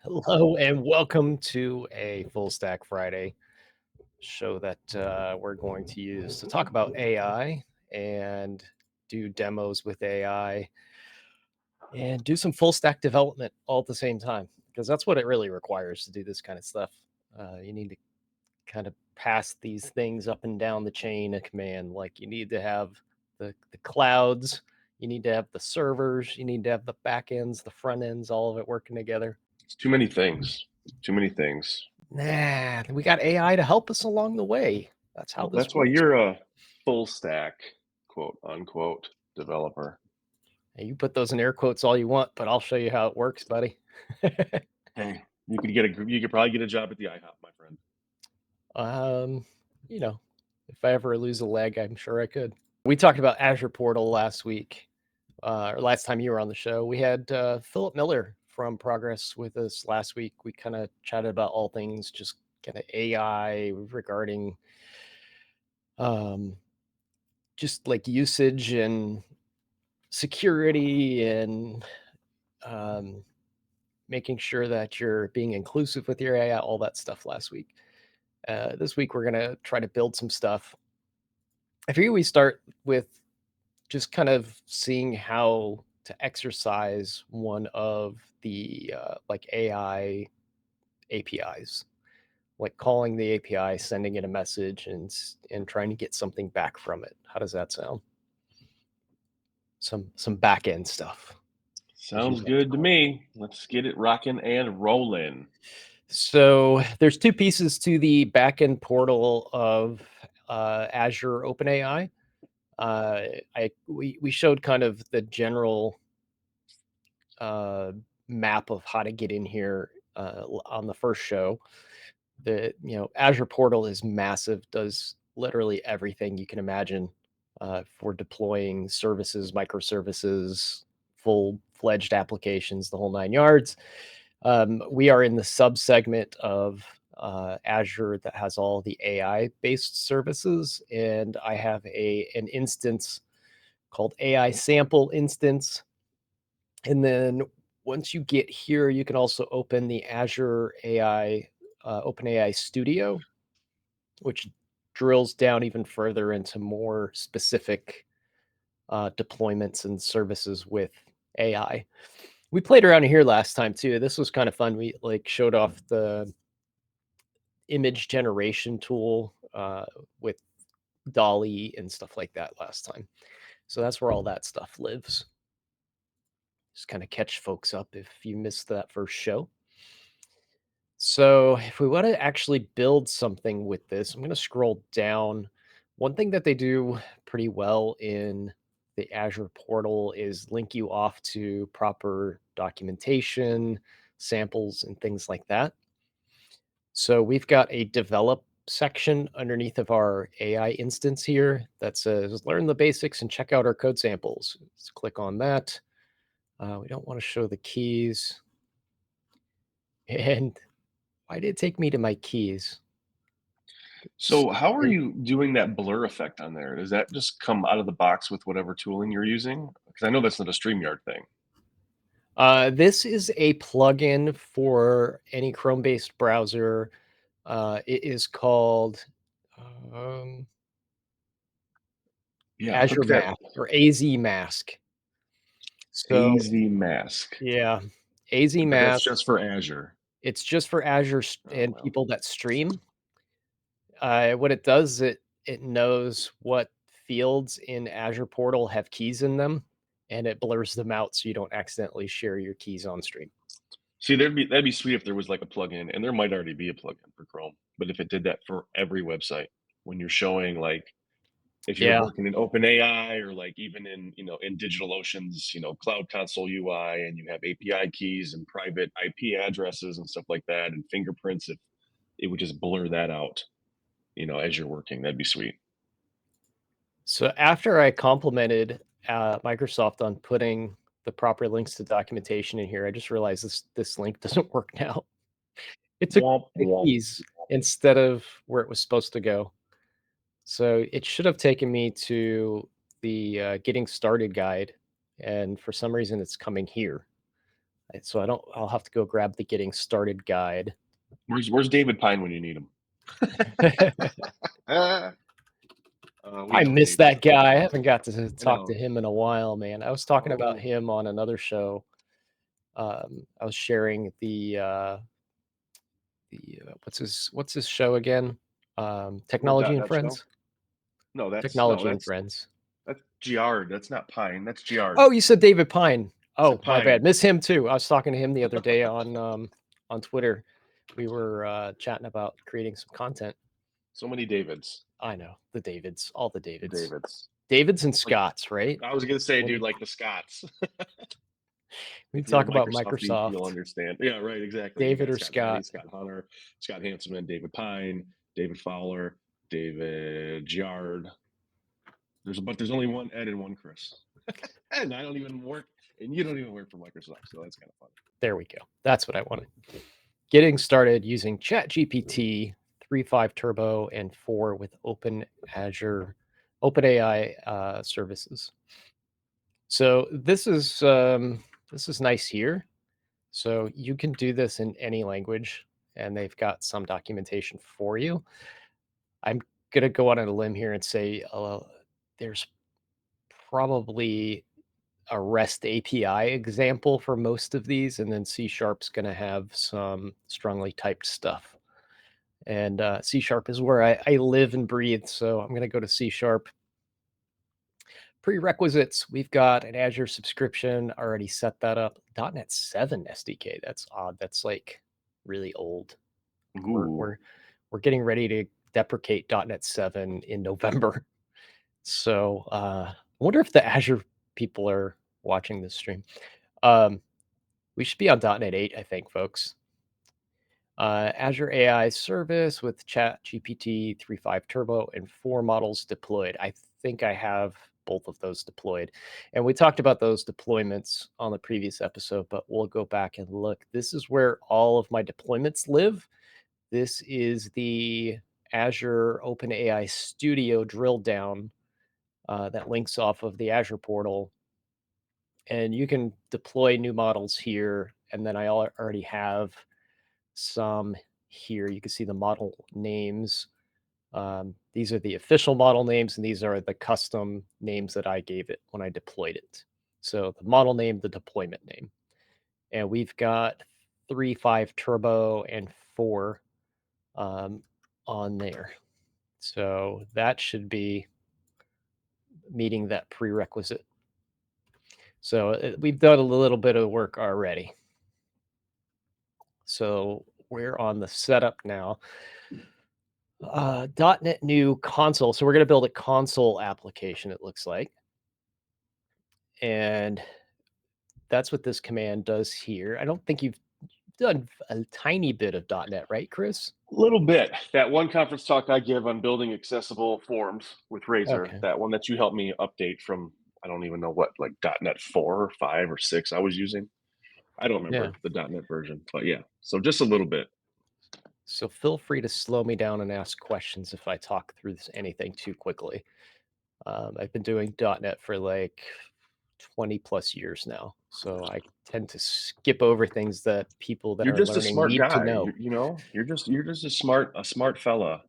Hello and welcome to a Full Stack Friday show that we're going to use to talk about AI and do demos with AI and do some full stack development all at the same time because that's what it really requires to do this kind of stuff. You need to kind of pass these things up and down the chain of command. Like you need to have the clouds, you need to have the servers, you need to have the back ends, the front ends, all of it working together. It's too many things. Too many things. Nah, we got AI to help us along the way. That's how Well, this that's why works. you're a full stack, quote unquote, developer. And you put those in air quotes all you want, but I'll show you how it works, buddy. Hey, you could probably get a job at the IHOP, my friend. um, you know, if I ever lose a leg, I'm sure I could. We talked about Azure Portal last week, or last time you were on the show. We had Philip Miller from Progress with us last week. We kind of chatted about all things just kind of AI regarding um, just like usage and security and um, making sure that you're being inclusive with your AI, all that stuff last week. This week, we're going to try to build some stuff. I figure we start with just kind of seeing how to exercise one of the like AI APIs, like calling the API, sending it a message, and trying to get something back from it. How does that sound? Some back end stuff, as you Sounds like to good to call it. me. Let's get it rocking and rolling. So there's two pieces to the backend portal of Azure OpenAI. Uh, we showed kind of the general uh, map of how to get in here on the first show. The Azure portal is massive, does literally everything you can imagine for deploying services, microservices, full fledged applications, the whole nine yards. We are in the subsegment of Azure that has all the AI based services, and I have an instance called AI sample instance. And then once you get here, you can also open the Azure AI OpenAI Studio, which drills down even further into more specific deployments and services with AI. We played around here last time too. This was kind of fun. We like showed off the image generation tool with Dolly and stuff like that last time. So that's where all that stuff lives. Just kind of catch folks up if you missed that first show. So if we want to actually build something with this, I'm going to scroll down. One thing that they do pretty well in the Azure portal is link you off to proper documentation, samples, and things like that. So we've got a develop section underneath of our AI instance here that says learn the basics and check out our code samples. Let's click on that. We don't want to show the keys. And why did it take me to my keys? So, how are you doing that blur effect on there? Does that just come out of the box with whatever tooling you're using? Because I know that's not a StreamYard thing. This is a plugin for any Chrome-based browser. It is called um, Yeah, Azure hook that Mask or AZ Mask. So AZ mask, yeah, AZ but that's Mask. just for Azure. It's just for Azure Oh and well. people that stream. What it does, it knows what fields in Azure Portal have keys in them, and it blurs them out so you don't accidentally share your keys on stream. See, that'd be sweet if there was like a plugin, and there might already be a plugin for Chrome, but if it did that for every website, when you're showing like if you're Yeah. working in OpenAI or like even in DigitalOcean's, Cloud Console UI, and you have API keys and private IP addresses and stuff like that and fingerprints, if it would just blur that out, as you're working, that'd be sweet. So after I complimented Microsoft on putting the proper links to documentation in here, I just realized this link doesn't work now. It took Womp the womp. keys instead of where it was supposed to go. So it should have taken me to the getting started guide, and for some reason it's coming here. So I'll have to go grab the getting started guide. Where's David Pine when you need him? Uh, we I know miss David's that a funny guy. I guy. haven't got to I talk to know. him in a while, man. I was talking about Oh, him on another show. I was sharing what's his show again? what Technology and .NET show? Friends. No, that's no, Technology and that's Friends. that's Giard. That's not Pine. That's Giard. Oh, you said David Pine. I said Oh, my Pine. bad. Miss him too. I was talking to him the other day on Twitter. We were chatting about creating some content. So many Davids. I know the Davids, all the The Davids, Davids. Davids and Like Scotts, right? I was gonna say, When dude, you like the Scots. we If you're a talk about Microsoft geek, you'll Microsoft, understand. Yeah, right, exactly. You David got or Scott Petty, Scott. Scott Hunter, Scott Hanselman, David Pine, David Fowler, David Giard. There's only one Ed and one Chris. And I don't even work, and you don't even work for Microsoft, so that's kind of funny. There we go. That's what I wanted. Getting started using ChatGPT 3.5 Turbo and 4 with OpenAI services. So this is nice here. So you can do this in any language, and they've got some documentation for you. I'm gonna go out on a limb here and say there's probably a REST API example for most of these, and then C Sharp's going to have some strongly typed stuff. And C Sharp is where I live and breathe, so I'm going to go to C Sharp. Prerequisites, we've got an Azure subscription, already set that up. .NET 7 SDK, that's odd. That's like really old. We're, Ooh. we're, we're getting ready to deprecate .NET 7 in November. So I wonder if the Azure people are watching this stream. We should be on .NET 8, I think, folks. Azure AI service with ChatGPT 3.5 Turbo and 4 models deployed. I think I have both of those deployed. And we talked about those deployments on the previous episode, but we'll go back and look. This is where all of my deployments live. This is the Azure OpenAI Studio drill down that links off of the Azure portal. And you can deploy new models here. And then I already have some here. You can see the model names. These are the official model names, and these are the custom names that I gave it when I deployed it. So the model name, the deployment name. And we've got 3.5 Turbo and 4 on there. So that should be meeting that prerequisite. So we've done a little bit of work already. So we're on the setup now. .NET new console. So we're going to build a console application, it looks like. And that's what this command does here. I don't think you've done a tiny bit of .NET, right, Chris? A little bit. That one conference talk I give on building accessible forms with Razor, Okay. that one that you helped me update from, I don't even know what, like .NET 4 or 5 or 6 I was using. I don't Yeah. remember the .NET version, but yeah. So just a little bit. So feel free to slow me down and ask questions if I talk through anything too quickly. I've been doing .NET for like 20 plus years now. So I tend to skip over things that people that You're are just a learning smart need to guy. know. You're just a smart fella.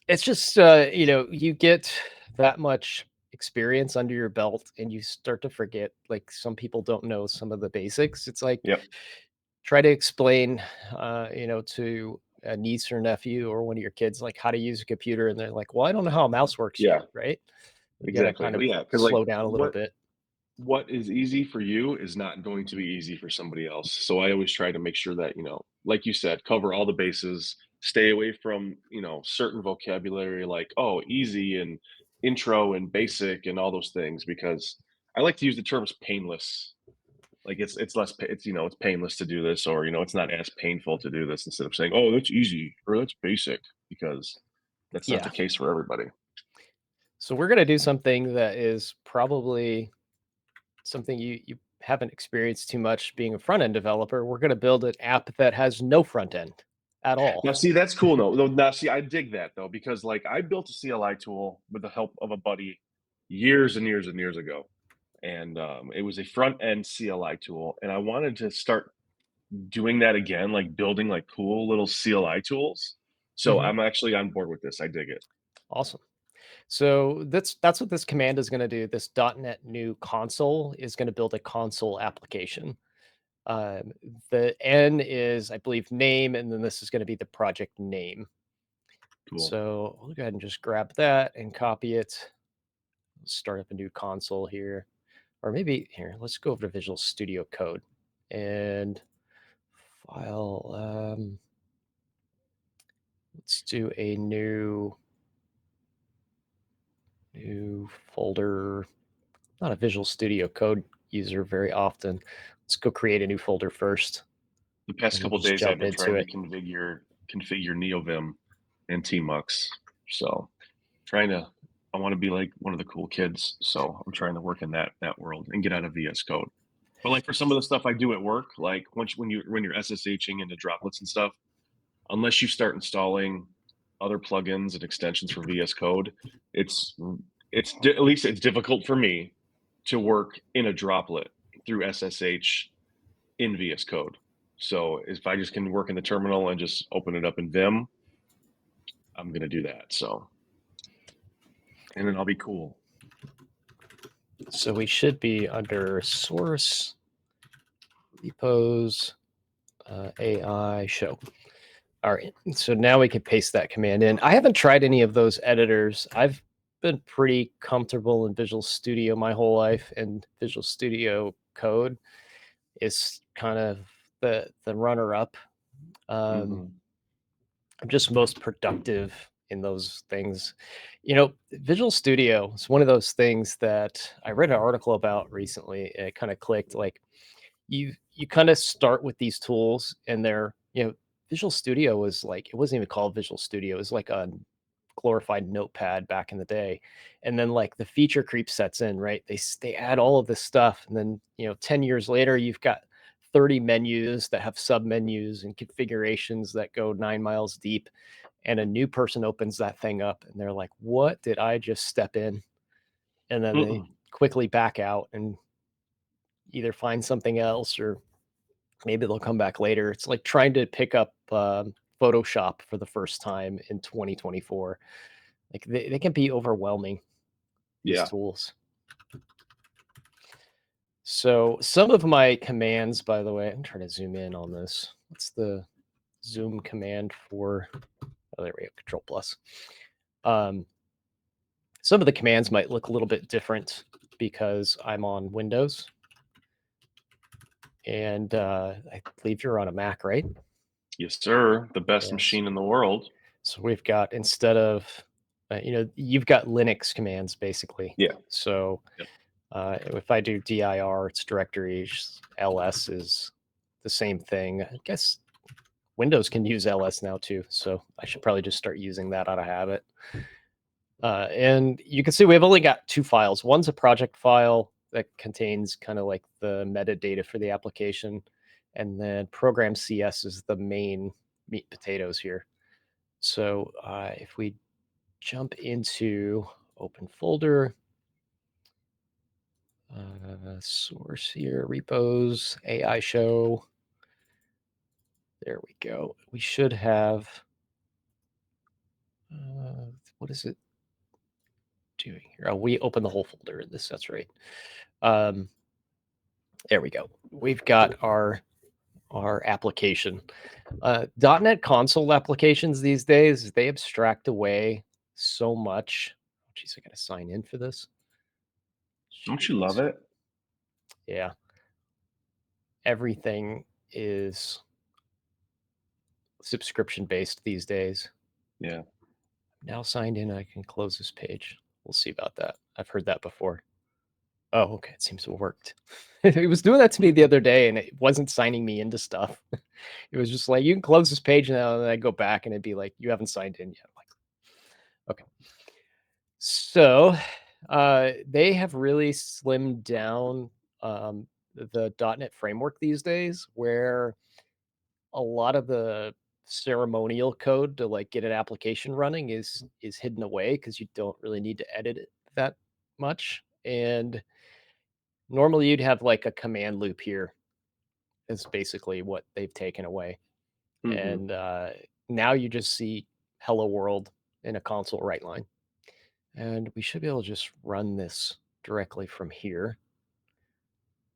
It's just, you get that much experience under your belt and you start to forget, like some people don't know some of the basics. It's like Yep. try to explain, to a niece or nephew or one of your kids, like how to use a computer. And they're like, well, I don't know how a mouse works Yeah. yet. Right. You got to Exactly. kind Well, of yeah, because like slow down a little bit. what is easy for you is not going to be easy for somebody else. So I always try to make sure that, like you said, cover all the bases, stay away from, certain vocabulary like, oh, easy and intro and basic and all those things, because I like to use the terms painless. Like it's less it's painless to do this, or it's not as painful to do this, instead of saying, oh, that's easy or that's basic, because that's not the Yeah. case for everybody. So we're going to do something that is probably something you haven't experienced too much being a front end developer. We're going to build an app that has no front end at all. Now, see, that's cool. No, now, see, I dig that though, because like I built a CLI tool with the help of a buddy years and years and years ago, and it was a front end CLI tool, and I wanted to start doing that again, like building like cool little CLI tools. So Mhm. I'm actually on board with this. I dig it. Awesome. So that's what this command is going to do. This .NET new console is going to build a console application. Um, the N is, I believe, name, and then this is going to be the project name. Cool. So we'll go ahead and just grab that and copy it. Start up a new console here, or maybe here. Let's go over to Visual Studio Code and file. Let's do a new folder. Not a Visual Studio Code user very often. Let's go create a new folder first, The past and we'll couple just days, I've jump been into trying to it. configure NeoVim and Tmux. So trying to, I want to be like one of the cool kids. So I'm trying to work in that world and get out of VS Code. But like for some of the stuff I do at work, like when you're SSHing into droplets and stuff, unless you start installing other plugins and extensions for VS Code, it's at least it's difficult for me to work in a droplet through SSH in VS Code. So if I just can work in the terminal and just open it up in Vim, I'm gonna do that. So and then I'll be cool. So we should be under source repos AI show. All right. So now we can paste that command in. I haven't tried any of those editors. I've been pretty comfortable in Visual Studio my whole life, and Visual Studio Code is kind of the runner up. Hmm. I'm just most productive in those things. Visual Studio is one of those things that I read an article about recently. And it kind of clicked. Like you kind of start with these tools, and Visual Studio was like, it wasn't even called Visual Studio. It was like a glorified notepad back in the day. And then like the feature creep sets in, right? They add all of this stuff, and then 10 years later you've got 30 menus that have sub menus and configurations that go 9 miles deep, and a new person opens that thing up and they're like, "What did I just step in?" And then they quickly back out and either find something else, or maybe they'll come back later. It's like trying to pick up Photoshop for the first time in 2024. Like they can be overwhelming, these Yeah. tools. So some of my commands, by the way, I'm trying to zoom in on this. What's the zoom command for? Oh, there we go. Control plus. Um, some of the commands might look a little bit different because I'm on Windows, and I believe you're on a Mac, right? Yes, sir. The best Yes. machine in the world. So we've got, instead of, you've got Linux commands basically. Yeah. So Yep. if I do dir, it's directories. Ls is the same thing. I guess Windows can use ls now too. So I should probably just start using that out of habit. And you can see we've only got two files. One's a project file that contains kind of like the metadata for the application. And then program CS is the main meat and potatoes here. So if we jump into open folder, source here, repos, AI show. There we go. We should have, what is it doing here? Oh, we open the whole folder in this. That's right. Um, there we go. We've got our application. .NET console applications these days, they abstract away so much. Oh, geez, I got to sign in for this. Don't you love Shoot. it? Yeah. Everything is subscription based these days. Yeah. Now signed in, I can close this page. We'll see about that. I've heard that before. Oh, okay. It seems to have worked. It was doing that to me the other day, and it wasn't signing me into stuff. It was just like, you can close this page now, and then I go back and it'd be like, you haven't signed in yet. I'm like, okay. So they have really slimmed down the .NET framework these days, where a lot of the ceremonial code to like get an application running is hidden away because you don't really need to edit it that much. And Normally, you'd have like a command loop here. Is basically what they've taken away, Hmm. and now you just see "Hello World" in a console write line, and we should be able to just run this directly from here.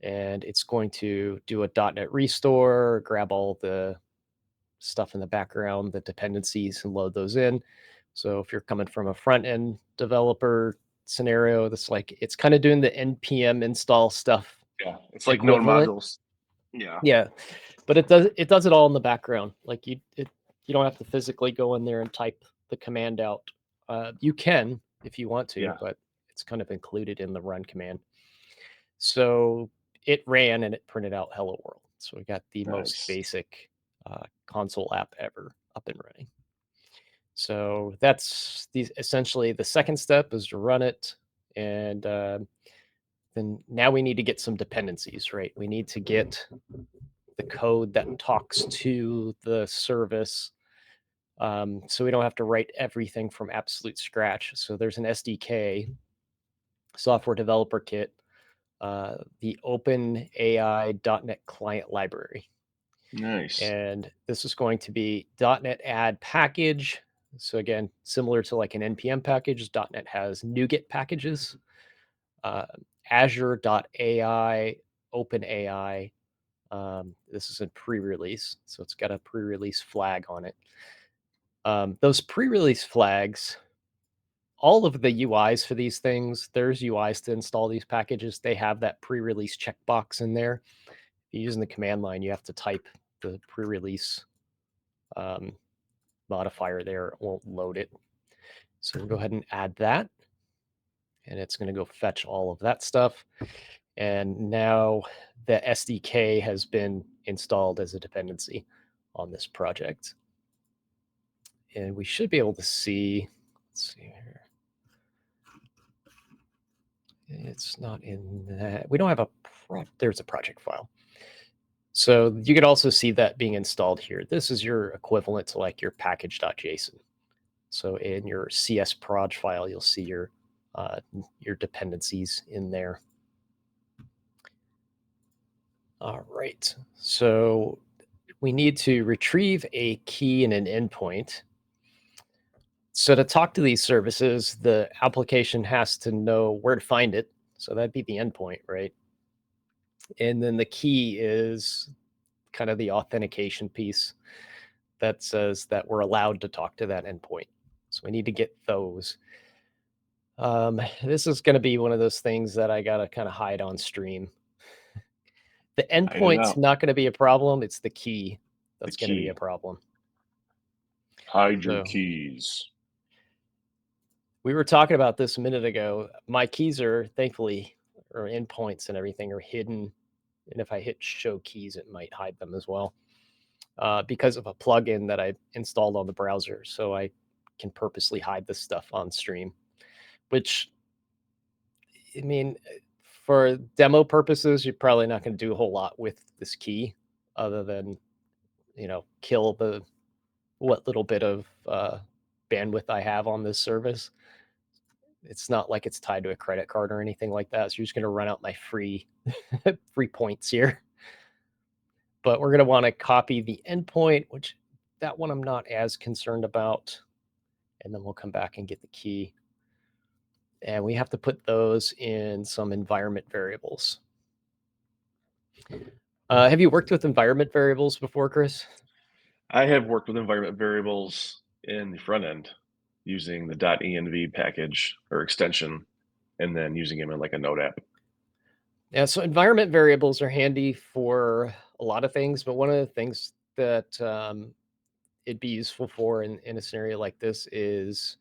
And it's going to do a .NET restore, grab all the stuff in the background, the dependencies, and load those in. So if you're coming from a front end developer scenario, that's like it's kind of doing the npm install stuff Yeah, it's like node equivalent. modules. Yeah, Yeah, but it does it all in the background. Like you don't have to physically go in there and type the command out. You can if you want to, yeah, but it's kind of included in the run command. So it ran and it printed out "Hello World." So we got the most nice. basic console app ever up and running. So that's essentially the second step is to run it, and then now we need to get some dependencies, right? We need to get the code that talks to the service, so we don't have to write everything from absolute scratch. So there's an SDK, software developer kit, the OpenAI.NET client library. Nice. And this is going to be .NET add package. So again, similar to like an npm package, .NET has NuGet packages, uh, Azure.ai, OpenAI. This is a pre-release, so it's got a pre-release flag on it. Those pre-release flags, all of the UIs for these things, there's UIs to install these packages. They have that pre-release checkbox in there. If you're using the command line, you have to type the pre-release um, modifier there. It won't load it. So we'll go ahead and add that. And it's going to go fetch all of that stuff. And now the SDK has been installed as a dependency on this project. And we should be able to see, let's see here. It's not in that. We don't have there's a project file. So you could also see that being installed here. This is your equivalent to like your package.json. So in your CS proj file, you'll see your dependencies in there. All right. So we need to retrieve a key and an endpoint. So to talk to these services, the application has to know where to find it. So that'd be the endpoint, right? And then the key is kind of the authentication piece that says that we're allowed to talk to that endpoint. So we need to get those. This is going to be one of those things that I got to kind of hide on stream. The Hide it endpoint's out. not going to be a problem. It's the key The that's going to be a key. problem. Hide your So keys. we were talking about this a minute ago. My keys are thankfully, or endpoints and everything are hidden. And if I hit show keys, it might hide them as well because of a plugin that I installed on the browser. So I can purposely hide this stuff on stream, which, I mean, for demo purposes, you're probably not going to do a whole lot with this key other than, kill the what little bit of bandwidth I have on this service. It's not like it's tied to a credit card or anything like that. So you're just going to run out my free free points here. But we're going to want to copy the endpoint, which that one I'm not as concerned about. And then we'll come back and get the key. And we have to put those in some environment variables. Have you worked with environment variables before, Chris? I have worked with environment variables in the front end using the .env package or extension, and then using them in like a Node app. Yeah, so environment variables are handy for a lot of things, but one of the things that it'd be useful for in a scenario like this is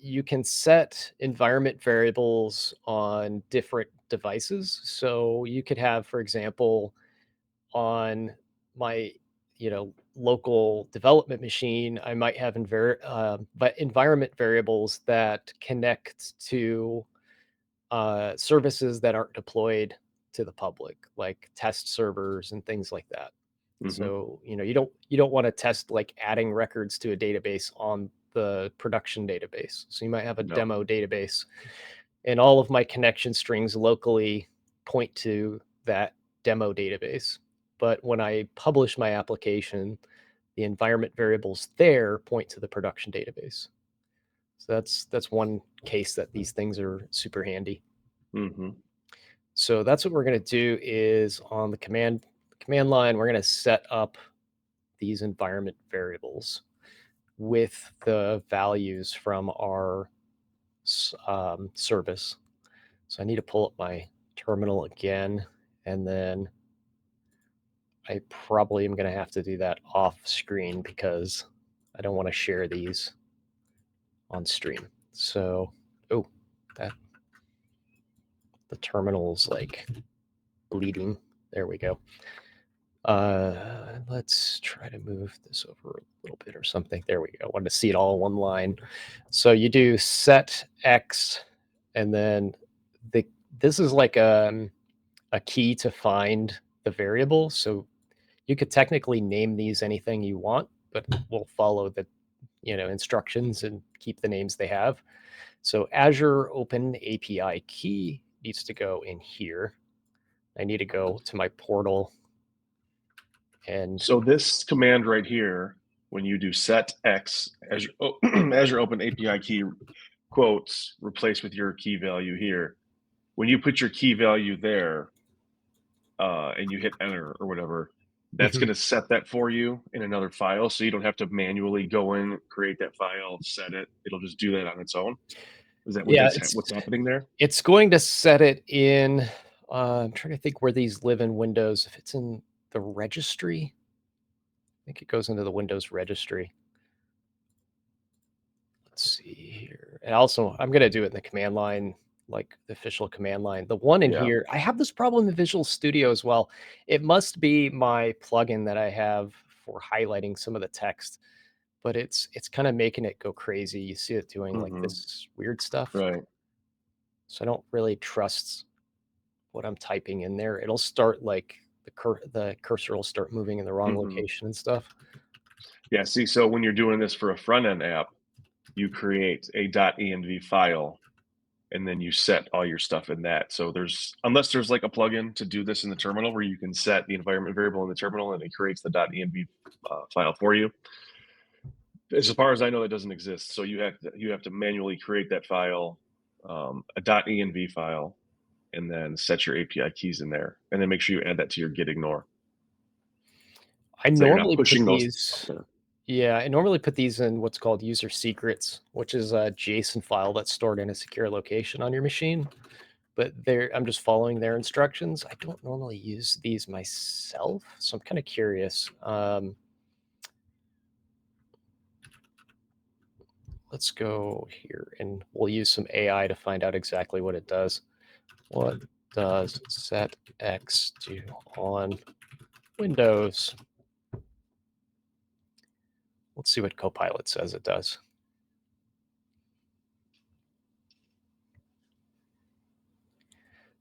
you can set environment variables on different devices. So you could have, for example, on my local development machine, I might have but environment variables that connect to services that aren't deployed to the public, like test servers and things like that. Hmm. So you don't want to test like adding records to a database on the production database. So you might have a No. demo database and all of my connection strings locally point to that demo database. But when I publish my application, the environment variables there point to the production database. So that's one case that these things are super handy. Mm-hmm. So that's what we're going to do is on the command line, we're going to set up these environment variables with the values from our service. So I need to pull up my terminal again, and then I probably am going to have to do that off screen because I don't want to share these on stream. So, oh, that the terminal's like bleeding. There we go. Let's try to move this over a little bit or something. There we go. I wanted to see it all in one line. So you do set X, and then this is like a key to find the variable. So you could technically name these anything you want, but we'll follow the instructions and keep the names they have. So Azure OpenAI key needs to go in here. I need to go to my portal and So this command right here, when you do set X Azure, Azure Open API key quotes replace with your key value here, when you put your key value there and you hit enter or whatever, that's going to set that for you in another file. So you don't have to manually go in, create that file, set it. It'll just do that on its own. Is that what yeah, what's happening there? it's going to set it in. I'm trying to think where these live in Windows. If it's in the registry, I think it goes into the Windows registry. Let's see here. And also, I'm going to do it in the command line, like the official command line. The one in here, I have this problem in Visual Studio as well. It must be my plugin that I have for highlighting some of the text, but it's kind of making it go crazy. You see it doing like this weird stuff. Right. So I don't really trust what I'm typing in there. It'll start like the cursor will start moving in the wrong location and stuff. Yeah. See, so when you're doing this for a front end app, you create a .env file and then you set all your stuff in that. So unless there's like a plugin to do this in the terminal where you can set the environment variable in the terminal and it creates the .env file for you. As far as I know, that doesn't exist. So you have to manually create that file, a .env file, and then set your API keys in there, and then make sure you add that to your git ignore. I So you're not normally put pushing those up these. there. Yeah, I normally put these in what's called user secrets, which is a JSON file that's stored in a secure location on your machine. But I'm just following their instructions. I don't normally use these myself, so I'm kind of curious. Let's go here and we'll use some AI to find out exactly what it does. What does set X do on Windows? Let's see what Copilot says it does.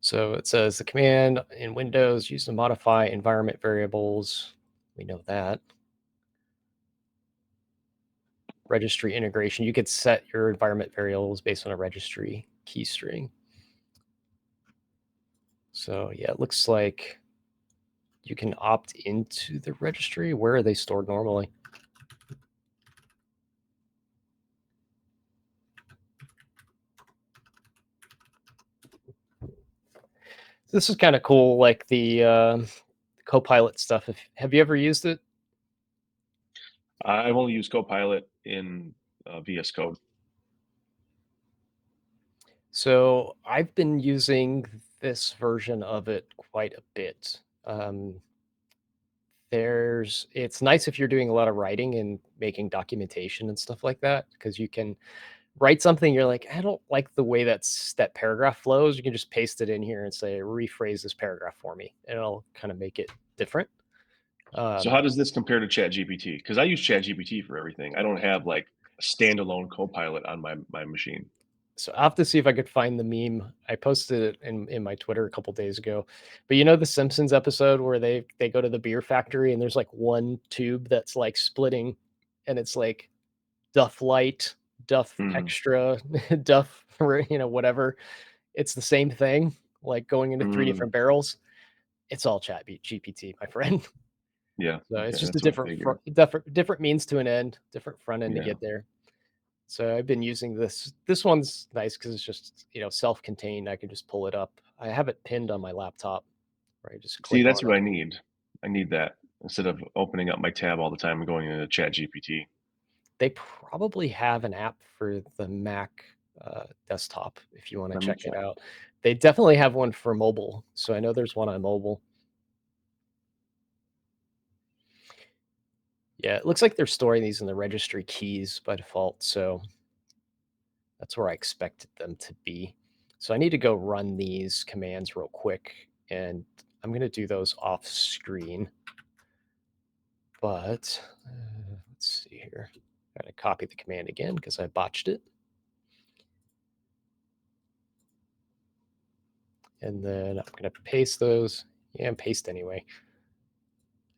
So it says the command in Windows used to modify environment variables. We know that. Registry integration. You could set your environment variables based on a registry key string. So yeah, it looks like you can opt into the registry. Where are they stored normally? This is kind of cool, like the Copilot stuff. Have you ever used it? I've only used Copilot in VS Code. So I've been using this version of it quite a bit. It's nice if you're doing a lot of writing and making documentation and stuff like that, because you can write something, you're like, I don't like the way that paragraph flows. You can just paste it in here and say, rephrase this paragraph for me, and it'll kind of make it different. So how does this compare to ChatGPT? Because I use ChatGPT for everything. I don't have like a standalone Copilot on my machine. So I'll have to see if I could find the meme. I posted it in my Twitter a couple days ago. But you know the Simpsons episode where they go to the beer factory and there's like one tube that's like splitting, and it's like Duff Light, Duff Mhm. Extra, Duff, whatever. it's the same thing, like going into 3 Mm, different barrels. It's all chat GPT, my friend. yeah. So it's Okay. just a That's what I different figured. different means to an end, different front end to Yeah. get there. So I've been using this. This one's nice because it's just, self-contained. I can just pull it up. I have it pinned on my laptop where I just See, click that's on what it. I need. I need that instead of opening up my tab all the time and going into Chat GPT. They probably have an app for the Mac desktop if you want to Let me check it check. out. They definitely have one for mobile. So I know there's one on mobile. Yeah, it looks like they're storing these in the registry keys by default. So that's where I expected them to be. So I need to go run these commands real quick, and I'm going to do those off screen. But let's see here. I'm going to copy the command again because I botched it. And then I'm going to paste those. Yeah, and paste anyway.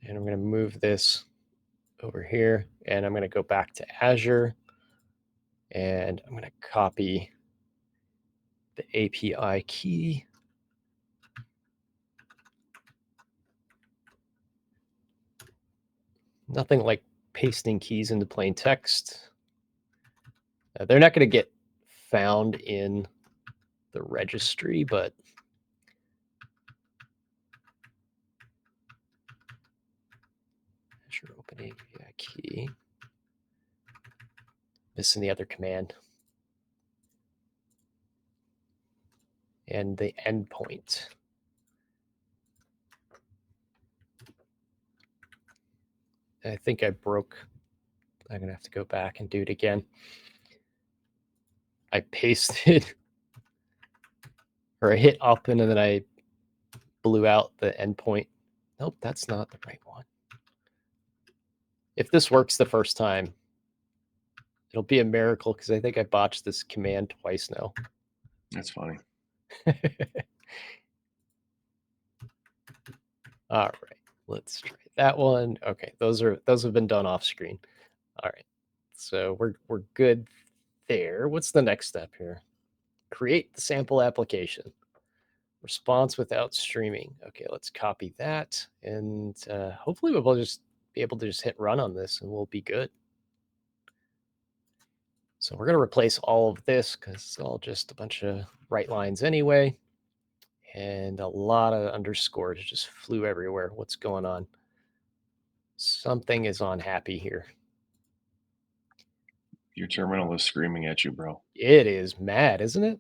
And I'm going to move this over here, and I'm going to go back to Azure, and I'm going to copy the API key. Nothing like pasting keys into plain text. They're not going to get found in the registry, but Azure OpenAI key. Missing the other command. And the endpoint. I think I broke. I'm going to have to go back and do it again. I pasted or I hit open and then I blew out the endpoint. Nope, that's not the right one. If this works the first time, it'll be a miracle because I think I botched this command twice now. That's funny. All right, let's try that one. Okay, those have been done off screen. All right, so we're good there. What's the next step here? Create the sample application. Response without streaming. Okay, let's copy that, and hopefully we'll just be able to just hit run on this, and we'll be good. So we're going to replace all of this because it's all just a bunch of right lines anyway, and a lot of underscores just flew everywhere. What's going on? Something is unhappy here. Your terminal is screaming at you, bro. It is mad, isn't it?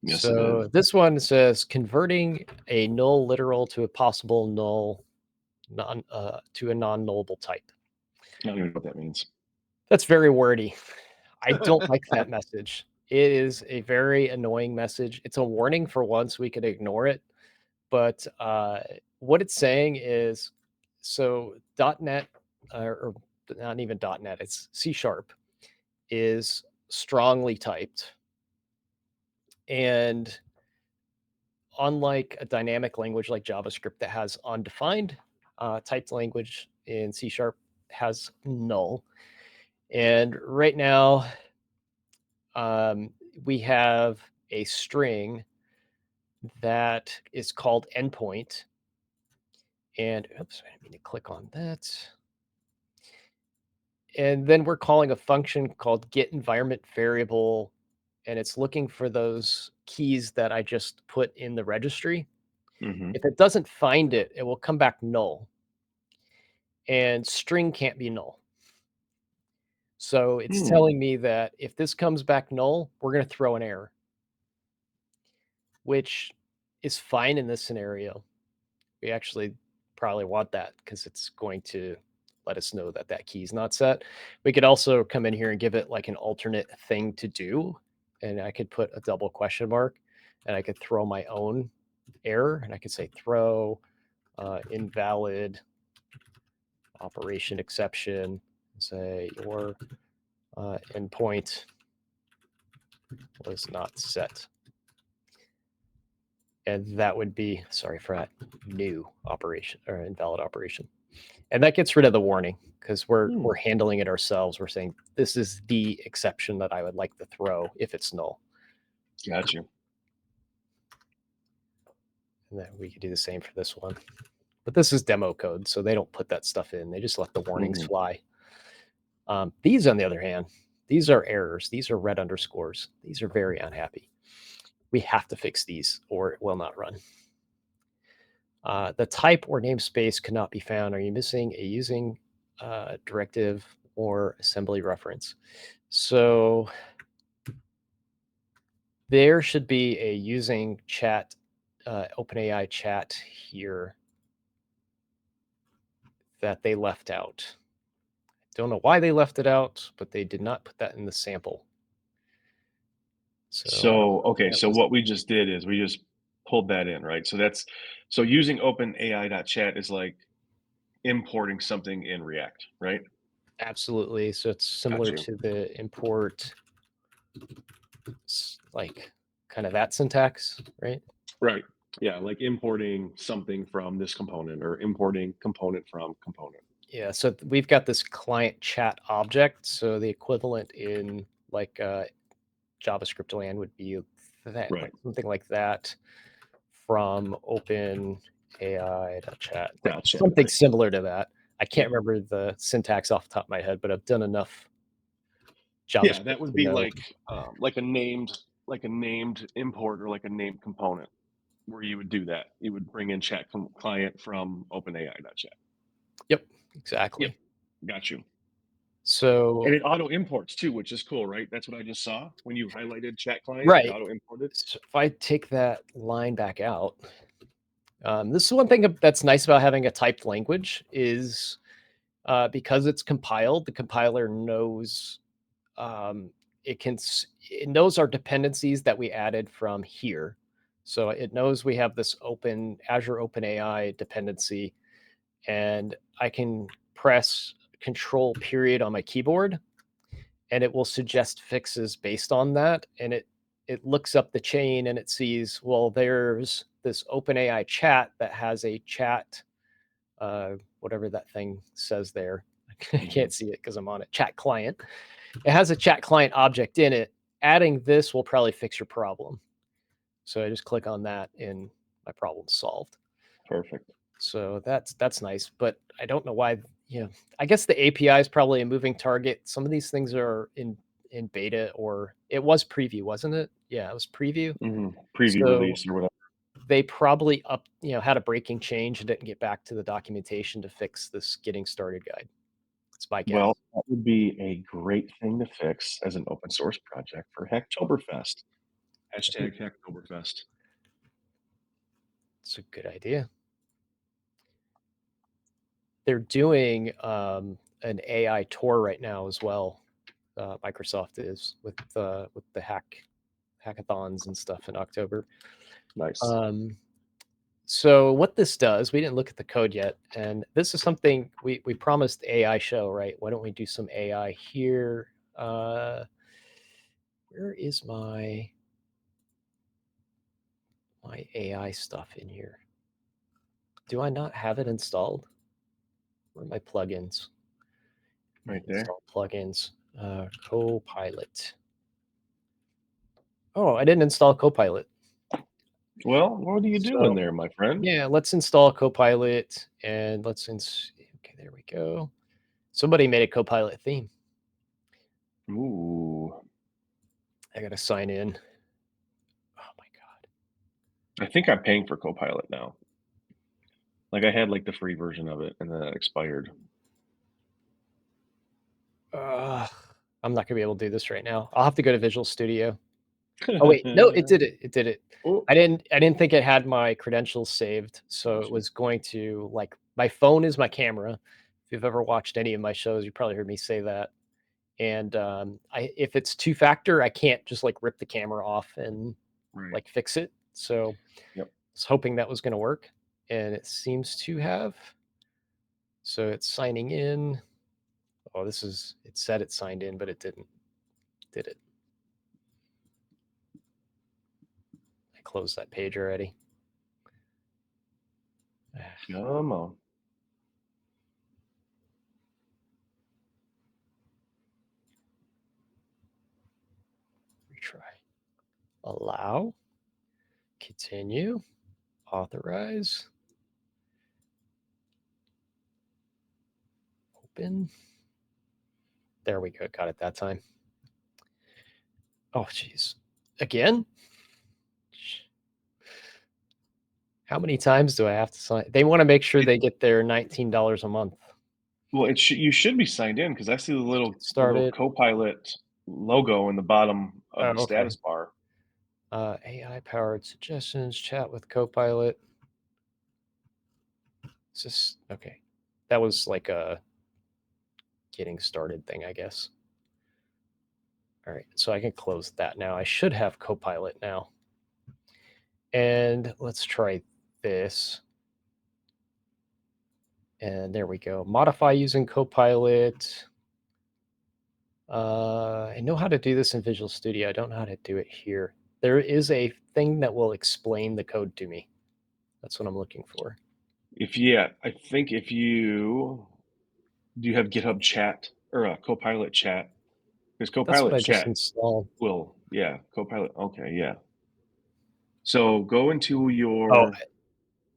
Yes, it So is. this one says converting a null literal to a possible null to a non-nullable type. I don't even know what that means. That's very wordy. I don't like that message. It is a very annoying message. It's a warning for once. We could ignore it. But what it's saying is, so .NET, or not even .NET, it's C# is strongly typed. And unlike a dynamic language like JavaScript that has undefined, typed language in C# has null. And right now, we have a string that is called endpoint. And oops, I didn't mean to click on that. And then we're calling a function called get environment variable, and it's looking for those keys that I just put in the registry. Mm-hmm. If it doesn't find it, it will come back null. And string can't be null. So it's Hmm. telling me that if this comes back null, we're going to throw an error, which is fine in this scenario. We actually probably want that because it's going to let us know that that key is not set. We could also come in here and give it like an alternate thing to do. And I could put a double question mark and I could throw my own error and I could say throw invalid operation exception, say your endpoint was not set. And that would be, sorry for that, new operation or invalid operation. And that gets rid of the warning because we're handling it ourselves. We're saying this is the exception that I would like to throw if it's null. Got you. And then we could do the same for this one. But this is demo code, so they don't put that stuff in. They just let the warnings Mhm. fly. These, on the other hand, these are errors. These are red underscores. These are very unhappy. We have to fix these or it will not run. The type or namespace cannot be found. Are you missing a using directive or assembly reference? So there should be a using chat, OpenAI chat here that they left out. Don't know why they left it out, but they did not put that in the sample. So I don't So, know if okay, that so was what we just did is we just pulled that in, right? So using OpenAI.chat is like importing something in React, right? absolutely. So it's Got similar you. to the import, like kind of that syntax, right? Right. Yeah, like importing something from this component or importing component from component. Yeah, so we've got this client chat object. So the equivalent in like JavaScript land would be that, like Right. something like that from OpenAI.chat, like Gotcha. something similar to that. I Yeah. can't remember the syntax off the top of my head, but I've done enough Yeah, JavaScript that would to be know. like a named import or like a named component where you would do that. You would bring in client from OpenAI.chat. Yep, Yep. exactly. Got you. So And it auto imports too, which is cool, right? That's what I just saw when you highlighted chat client. It right. auto imported. So if I take that line back out, this is one thing that's nice about having a typed language is because it's compiled, the compiler knows um, it knows our dependencies that we added from here. So it knows we have this open Azure OpenAI dependency, and I can press Control period on my keyboard, and it will suggest fixes based on that. And it looks up the chain and it sees, well, there's this OpenAI chat that has a chat, whatever that thing says there. I Mhm. can't see it because I'm on it. Chat client. It has a chat client object in it. Adding this will probably fix your problem. So I just click on that and my problem's solved. Perfect. So that's nice, but I don't know why. I guess the API is probably a moving target. Some of these things are in beta, or it was preview, wasn't it? Yeah, it was preview. Preview So release or whatever. they probably had a breaking change and didn't get back to the documentation to fix this getting started guide. It's my guess. Well, that would be a great thing to fix as an open source project for Hacktoberfest. Hashtag Hacktoberfest. It's a good idea. They're doing an AI tour right now as well. Microsoft is with the hackathons and stuff in October. Nice. Um, so what this does, we didn't look at the code yet, and this is something we promised AI show, right? Why don't we do some AI here? Where is my AI stuff in here? Do I not have it installed? Where are my plugins? Right there. Install plugins. Copilot. Oh, I didn't install Copilot. Well, what are you doing So there, my friend? yeah, let's install Copilot and okay, there we go. Somebody made a Copilot theme. Ooh. I gotta sign in. Oh my I think I'm paying for Copilot now. Like I had like the free version of it and then it expired. god. I'm not gonna be able to do this right now. I'll have to go to Visual Studio. Oh wait, no, it did it. It did it. Oh, I didn't think it had my credentials saved, so it gotcha. was going to like my phone is my camera. If you've ever watched any of my shows, you probably heard me say that. And I if it's two factor, I can't just like rip the camera off and Right. like fix it. So I Yep. was hoping that was going to work, and it seems to have. So it's signing in. Oh, it said it signed in, but it didn't. Did it? I closed that page already. Come on. Retry. Allow. Continue. authorize, open. There we go. Got it that time. Oh, geez. Again? How many times do I have to sign? They want to make sure It, they get their $19 a month. well, you should be signed in because I see the little Started. Copilot logo in the bottom Oh, of the okay. status bar. AI-powered suggestions, chat with Copilot. It's just okay. That was like a getting started thing, I guess. All right, so I can close that now. I should have Copilot now. And let's try this. And there we go. Modify using Copilot. I know how to do this in Visual Studio. I don't know how to do it here. There is a thing that will explain the code to me. That's what I'm looking for. I think if you do you have GitHub chat or a Copilot chat? Because That's what Copilot I just chat installed. will, yeah, Copilot. Okay, yeah. So go into Oh, your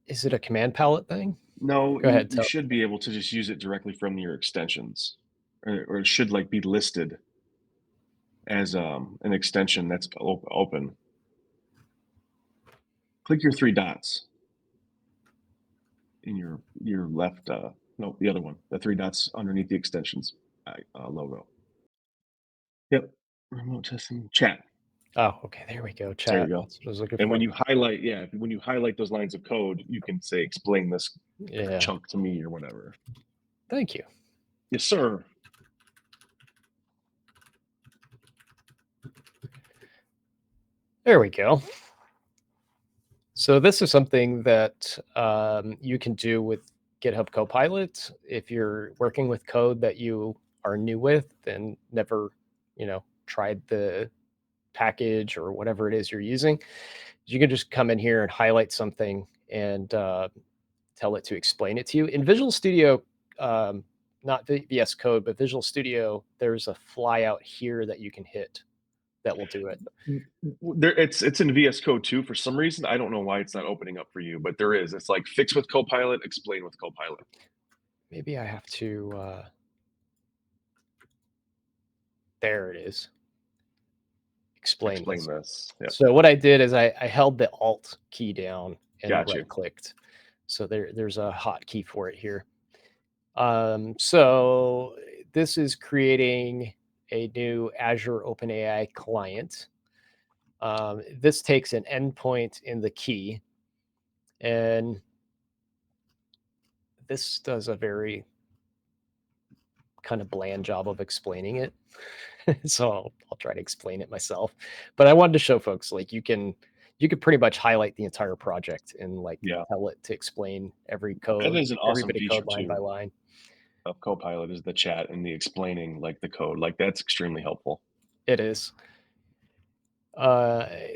is it a command palette thing? no, Go ahead, you tell. should be able to just use it directly from your extensions, or it should like be listed as an extension that's open. Click your three dots in your left. No, the other one. The three dots underneath the extensions logo. Yep. Remote testing chat. Oh, okay, there we go. There you Chat. go. That's what I was looking And when for. you highlight, yeah, when you highlight those lines of code, you can say explain this Yeah. chunk to me or whatever. Thank you. Yes, sir. There we go. So this is something that you can do with GitHub Copilot if you're working with code that you are new with and never, tried the package or whatever it is you're using. You can just come in here and highlight something and tell it to explain it to you. In Visual Studio, not VS Code, but Visual Studio, there's a fly out here that you can hit that will do it. It's in VS Code too. For some reason, I don't know why it's not opening up for you, but there is. It's like fix with Copilot, explain with Copilot. Maybe I have to. There it is. Explain Explain this. this. Yep. So what I did is I held the Alt key down and Got you. right clicked. So there's a hotkey for it here. So this is creating a new Azure OpenAI client. This takes an endpoint in the key, and this does a very kind of bland job of explaining it. So I'll try to explain it myself. But I wanted to show folks like you could pretty much highlight the entire project and like Yeah. tell it to explain every That code, is an every awesome bit of code feature line by too line. of Copilot is the chat and the explaining like the code. Like that's extremely helpful. It is.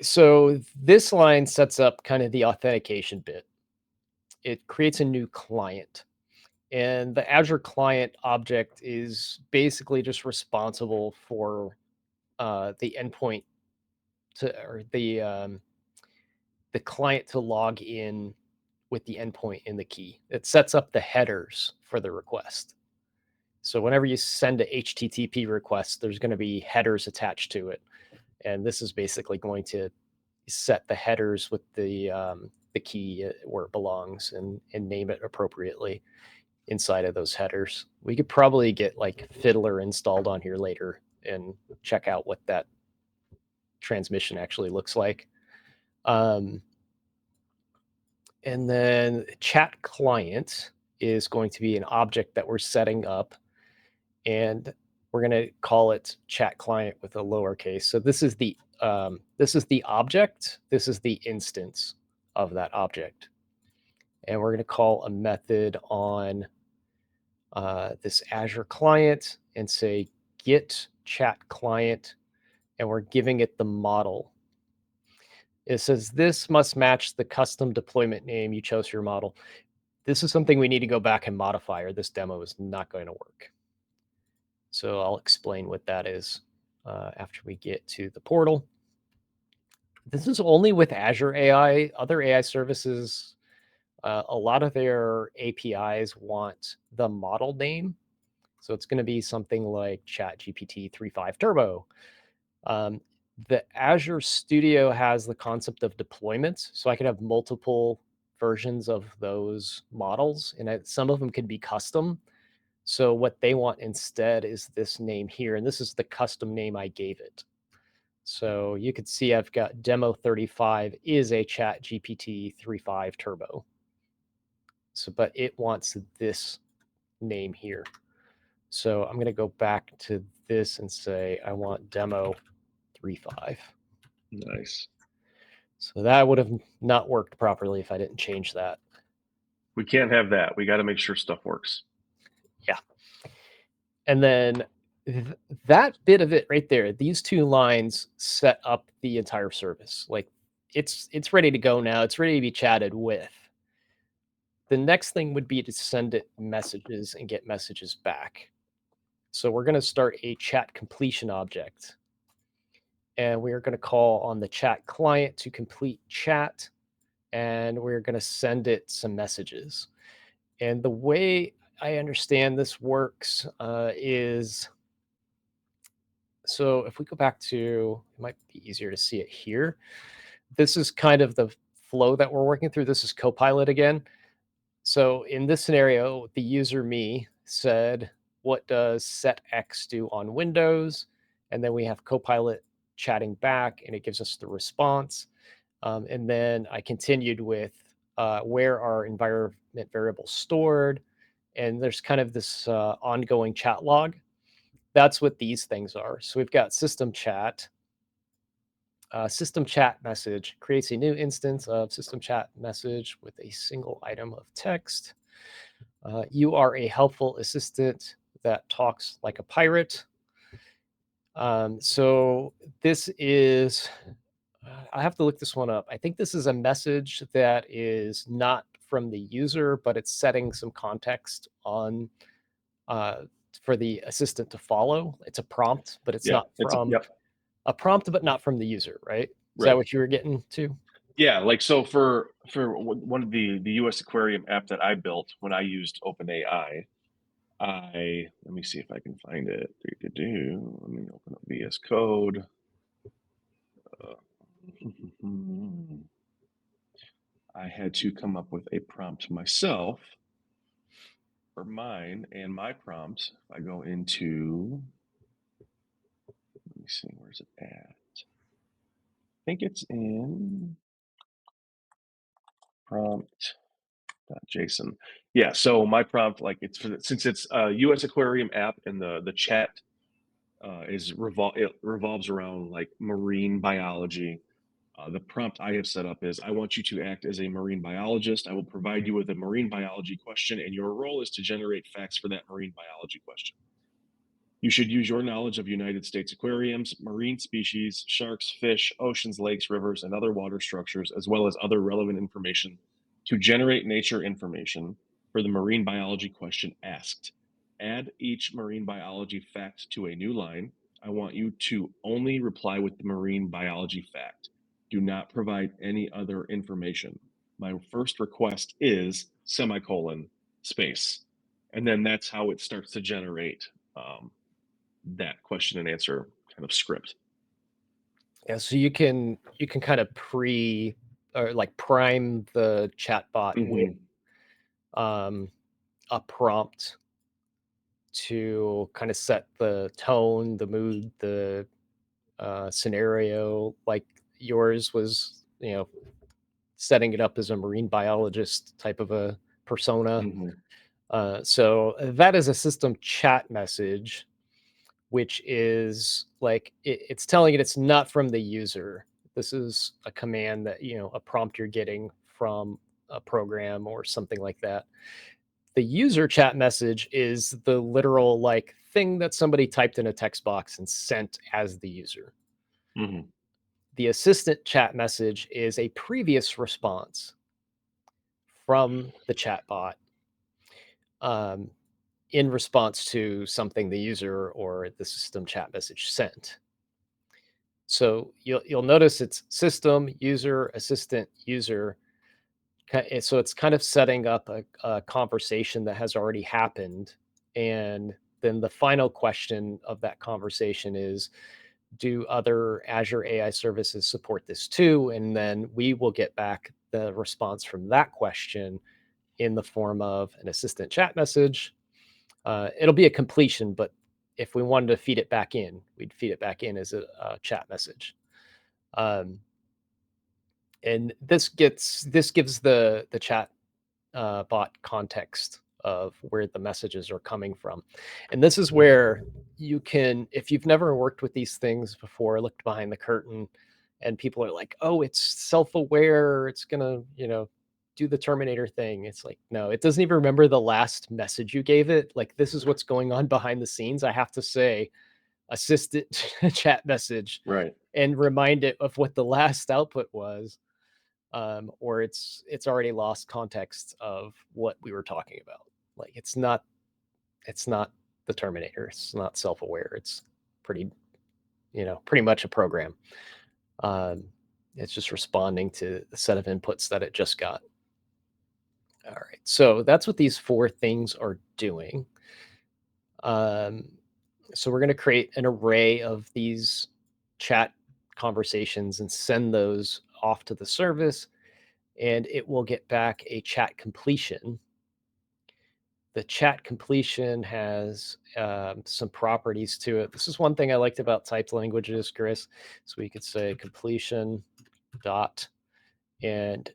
So this line sets up kind of the authentication bit. It creates a new client. And the Azure client object is basically just responsible for the endpoint or the client to log in with the endpoint in the key. It sets up the headers for the request. So whenever you send a HTTP request, there's going to be headers attached to it, and this is basically going to set the headers with the key where it belongs and name it appropriately inside of those headers. We could probably get like Fiddler installed on here later and check out what that transmission actually looks like. Um, and then chat client is going to be an object that we're setting up, and we're going to call it chat client with a lowercase. So this is the object. This is the instance of that object, and we're going to call a method on this Azure client and say get chat client, and we're giving it the model. It says this must match the custom deployment name you chose for your model. This is something we need to go back and modify, or this demo is not going to work. So I'll explain what that is after we get to the portal. This is only with Azure AI. Other AI services, a lot of their APIs want the model name. So it's going to be something like ChatGPT 3.5 Turbo. Um, the Azure Studio has the concept of deployments. So I could have multiple versions of those models, and some of them could be custom. So what they want instead is this name here, and this is the custom name I gave it. So you could see I've got demo 35 is a chat GPT 3.5 turbo. So, but it wants this name here. So I'm going to go back to this and say, I want demo 3.5. Nice. So that would have not worked properly if I didn't change that. We can't have that. We got to make sure stuff works. Yeah. And then that bit of it right there, these two lines set up the entire service. Like it's ready to go now. It's ready to be chatted with. The next thing would be to send it messages and get messages back. So we're going to start a chat completion object. And we're going to call on the chat client to complete chat. And we're going to send it some messages. And the way I understand this works is, so if we go back to, it might be easier to see it here. This is kind of the flow that we're working through. This is Copilot again. So in this scenario, the user me said, what does set X do on Windows? And then we have Copilot chatting back and it gives us the response. And then I continued with where are environment variables stored? And there's kind of this ongoing chat log. That's what these things are. So we've got system chat. System chat message creates a new instance of system chat message with a single item of text. You are a helpful assistant that talks like a pirate. So this is, I have to look this one up. I think this is a message that is not from the user, but it's setting some context on uh, for the assistant to follow. It's a prompt, but it's Yeah. not from Yep. a prompt, but not from the user, right? Is that Right. what you were getting to? Yeah. Like, so for one of the US Aquarium app that I built when I used OpenAI, let me see if I can find it. Let me open up VS Code. Uh, I had to come up with a prompt myself for mine, and my prompt, if I go into, let me see, where's it at? I think it's in prompt.json. Yeah, so my prompt, like it's since it's a US Aquarium app and the chat it revolves around like marine biology. The prompt I have set up is I want you to act as a marine biologist. I will provide you with a marine biology question, and your role is to generate facts for that marine biology question. You should use your knowledge of United States aquariums, marine species, sharks, fish, oceans, lakes, rivers, and other water structures, as well as other relevant information to generate nature information for the marine biology question asked. Add each marine biology fact to a new line. I want you to only reply with the marine biology fact. Do not provide any other information. My first request is semicolon space. And then that's how it starts to generate that question and answer kind of script. Yeah, so you can kind of or like prime the chatbot with Hmm. um, a prompt to kind of set the tone, the mood, the scenario. Like yours was, setting it up as a marine biologist type of a persona. Hmm. So that is a system chat message, which is like it's telling it it's not from the user. This is a command that, a prompt you're getting from a program or something like that. The user chat message is the literal like thing that somebody typed in a text box and sent as the user. Hmm. The assistant chat message is a previous response from the chatbot um, in response to something the user or the system chat message sent. So you'll notice it's system, user, assistant, user. So it's kind of setting up a conversation that has already happened. And then the final question of that conversation is, do other Azure AI services support this too? And then we will get back the response from that question in the form of an assistant chat message. It'll be a completion, but if we wanted to feed it back in, we'd feed it back in as a chat message. Um, and this gives the chat bot context of where the messages are coming from. And this is where you can, if you've never worked with these things before, looked behind the curtain, and people are like, oh, it's self-aware, it's gonna, do the Terminator thing. It's like, no, it doesn't even remember the last message you gave it. Like, this is what's going on behind the scenes. I have to say, assistant chat message Right. and remind it of what the last output was, or it's already lost context of what we were talking about. Like it's not the Terminator. It's not self-aware. It's pretty pretty much a program. Um, it's just responding to the set of inputs that it just got. All right, so that's what these four things are doing. Um, so we're going to create an array of these chat conversations and send those off to the service, and it will get back a chat completion. The chat completion has some properties to it. This is one thing I liked about typed languages, Chris. So we could say completion dot, and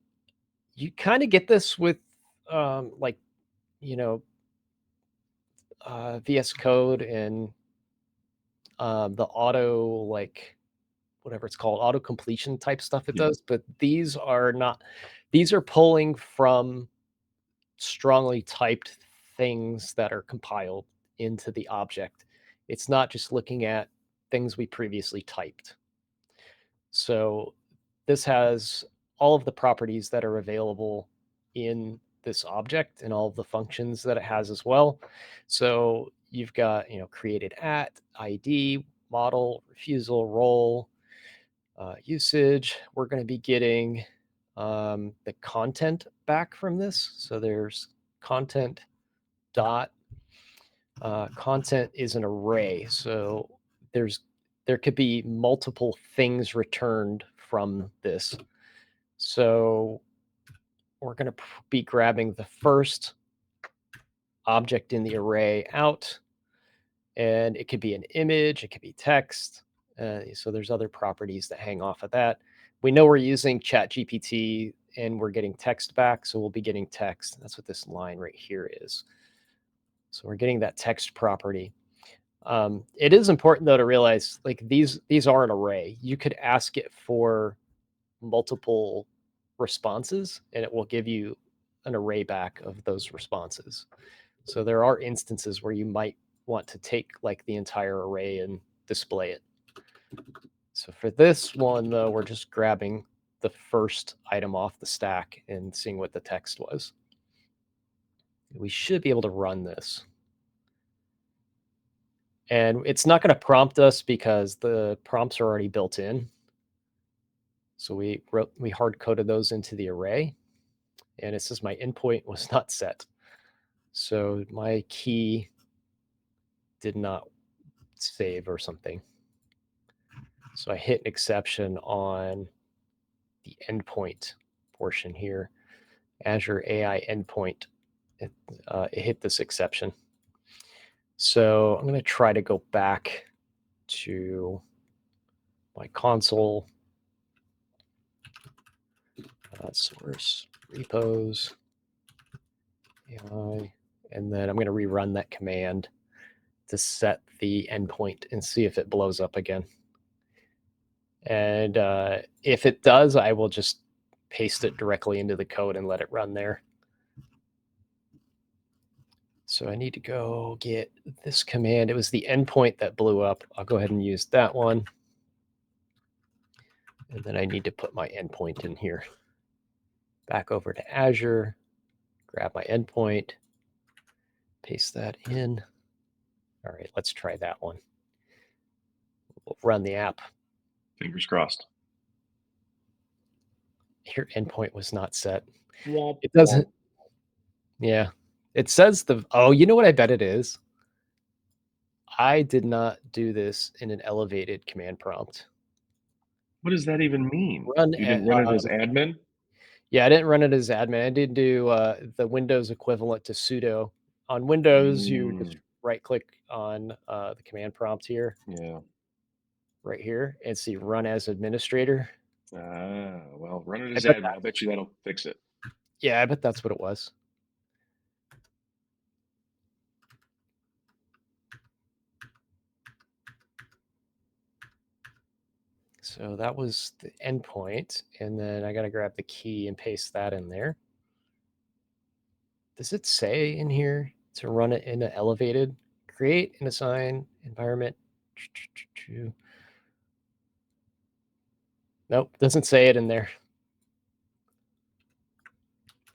you kind of get this with like, you know, VS Code and the auto, like whatever it's called, auto completion type stuff it Yeah. does. But these are not, these are pulling from strongly typed things that are compiled into the object. It's not just looking at things we previously typed. So this has all of the properties that are available in this object and all of the functions that it has as well. So you've got, created at, ID, model, refusal, role, usage. We're going to be getting the content back from this. So there's content dot. Content is an array, so there could be multiple things returned from this. So we're going to be grabbing the first object in the array out, and it could be an image, it could be text. So there's other properties that hang off of that. We know we're using ChatGPT and we're getting text back, so we'll be getting text. That's what this line right here is. So we're getting that text property. It is important though to realize, like, these are an array. You could ask it for multiple responses and it will give you an array back of those responses. So there are instances where you might want to take like the entire array and display it. So for this one though, we're just grabbing the first item off the stack and seeing what the text was. We should be able to run this. And it's not going to prompt us because the prompts are already built in. So we hard coded those into the array, and it says my endpoint was not set. So my key did not save or something. So I hit an exception on the endpoint portion here. Azure AI endpoint, it hit this exception. So I'm going to try to go back to my console, source, repos, AI, and then I'm going to rerun that command to set the endpoint and see if it blows up again. And if it does, I will just paste it directly into the code and let it run there. So I need to go get this command. It was the endpoint that blew up. I'll go ahead and use that one. And then I need to put my endpoint in here. Back over to Azure, grab my endpoint, paste that in. All right, let's try that one. We'll run the app. Fingers crossed. Your endpoint was not set. Womp, It doesn't. womp. Yeah. It says oh, you know what I bet it is? I did not do this in an elevated command prompt. What does that even mean? Run, You didn't run it as admin? yeah, I didn't run it as admin. I did do the Windows equivalent to sudo. On Windows, you just Mm, right click on the command prompt here, yeah. right here, and see run as administrator. Ah, well, run it I as bet admin. I that's bet you that'll fix it. Yeah, I bet that's what it was. So that was the endpoint, and then I got to grab the key and paste that in there. Does it say in here to run it in an elevated? Create and assign environment. Nope, doesn't say it in there.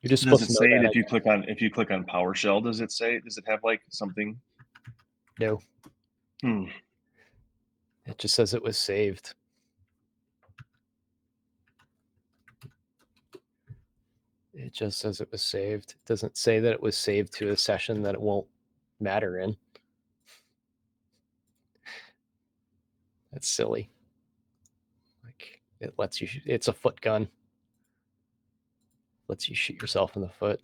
You're just Does supposed it to know say it that, I if you click on PowerShell? Does it have like something? No, Hmm. it just says it was saved. It just says it was saved. It doesn't say that it was saved to a session that it won't matter in. That's silly. Like it lets you. It's a foot gun. Lets you shoot yourself in the foot.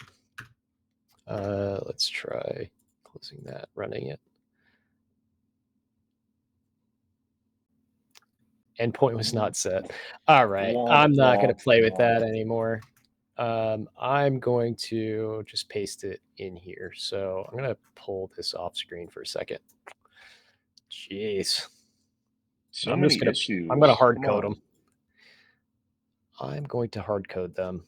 Let's try closing that, running it. Endpoint was not set. All right, Womp, I'm not going womp, to play with womp. that anymore. I'm going to just paste it in here. So I'm going to pull this off screen for a second. Jeez. So I'm just many going to, I'm going to issues. hard Come code them. on. I'm going to hard code them.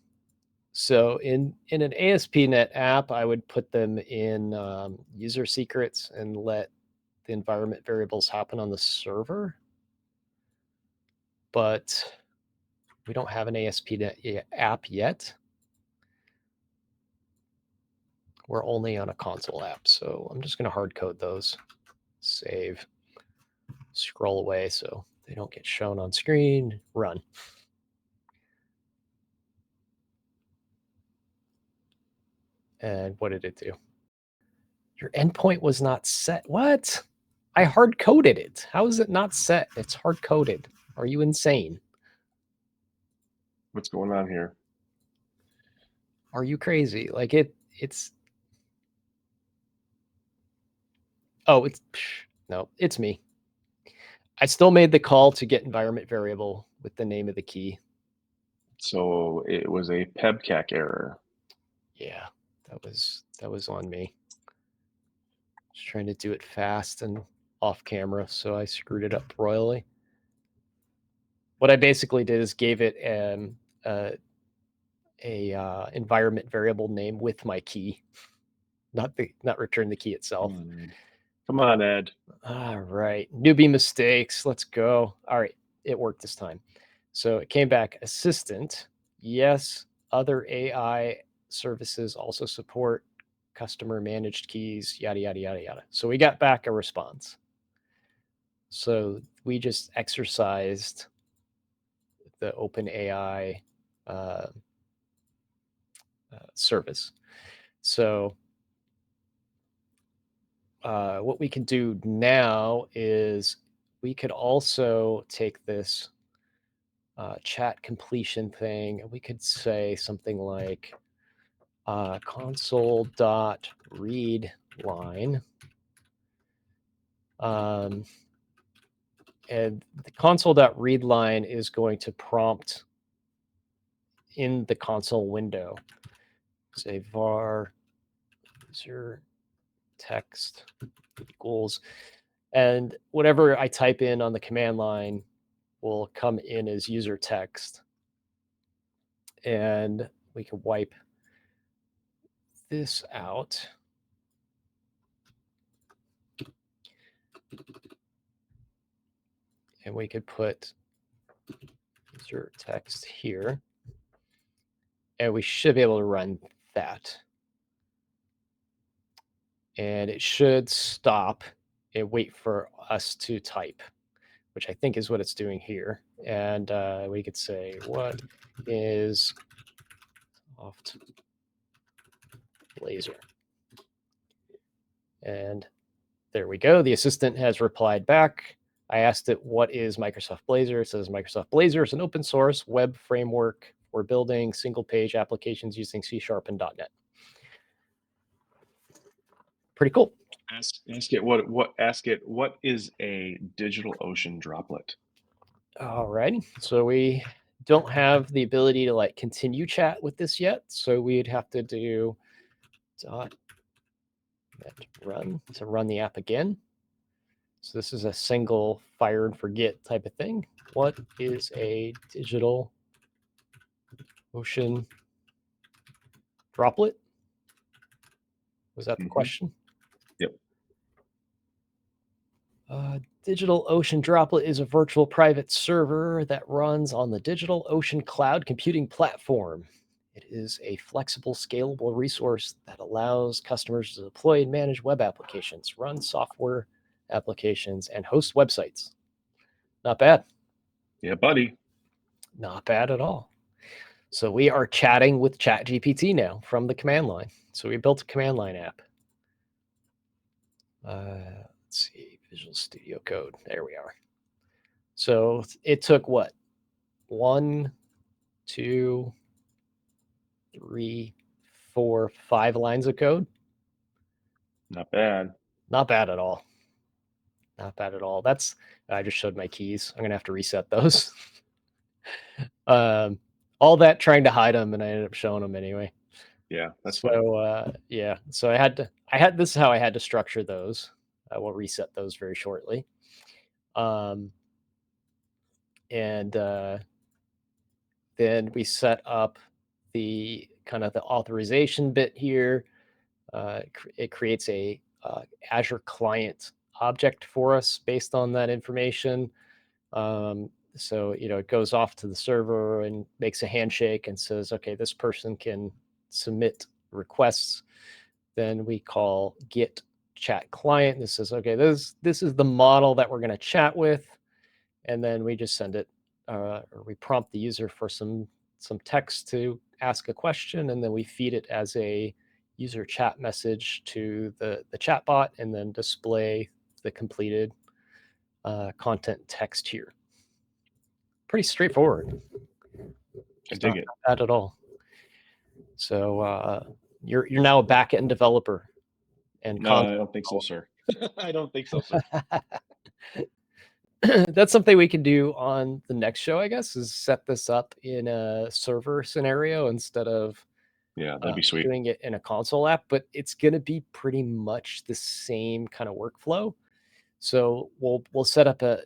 So in an ASP.NET app, I would put them in user secrets and let the environment variables happen on the server. But we don't have an ASP.NET app yet. We're only on a console app. So I'm just going to hard code those. Save. Scroll away so they don't get shown on screen. Run. And what did it do? Your endpoint was not set. What? I hard coded it. How is it not set? It's hard coded. Are you insane? What's going on here? Are you crazy? Like it's oh, no, it's me. I still made the call to get environment variable with the name of the key. So it was a pebcac error. Yeah, that was on me. Just trying to do it fast and off camera, so I screwed it up royally. What I basically did is gave it a environment variable name with my key, not return the key itself. Come on, Ed. All right, newbie mistakes. Let's go. All right, it worked this time. So it came back assistant. Yes, other AI services also support customer managed keys, yada, yada, yada, yada. So we got back a response. So we just exercised the OpenAI service. So what we can do now is we could also take this chat completion thing and we could say something like console.read line. And the console.read line is going to prompt in the console window. Say var user text equals, and whatever I type in on the command line will come in as user text. And we can wipe this out. And we could put user text here. And we should be able to run that. And it should stop and wait for us to type, which I think is what it's doing here. And we could say, what is soft Blazor? And there we go. The assistant has replied back. I asked it, what is Microsoft Blazor? It says Microsoft Blazor is an open source web framework for building single page applications using C# and .NET. Pretty cool. Ask it what is a DigitalOcean droplet? All right. So we don't have the ability to like continue chat with this yet. So we'd have to do .NET run to run the app again. So this is a single fire and forget type of thing. What is a DigitalOcean droplet? Was that the question? Yep. DigitalOcean Droplet is a virtual private server that runs on the DigitalOcean cloud computing platform. It is a flexible, scalable resource that allows customers to deploy and manage web applications, run software applications, and host websites. Not bad. Yeah, buddy. Not bad at all. So we are chatting with ChatGPT now from the command line. So we built a command line app. Let's see, Visual Studio Code. There we are. So it took what? 1, 2, 3, 4, 5 lines of code. Not bad. Not bad at all. Not bad at all. I just showed my keys. I'm gonna have to reset those. All that trying to hide them, and I ended up showing them anyway. Yeah, that's fine. Yeah. So this is how I had to structure those. I will reset those very shortly. And then we set up the kind of the authorization bit here. It creates a Azure client object for us based on that information. So, it goes off to the server and makes a handshake and says, okay, this person can submit requests. Then we call get chat client. This says, okay, this is the model that we're going to chat with. And then we just send it, or we prompt the user for some text to ask a question, and then we feed it as a user chat message to the chatbot, and then display the completed content text here. Pretty straightforward. I dig it. Not bad at all. So you're now a backend developer, and No, I don't think so, sir. I don't think so, sir. That's something we can do on the next show, I guess, is set this up in a server scenario instead of that'd be sweet. doing it in a console app, but it's going to be pretty much the same kind of workflow. So we'll set up a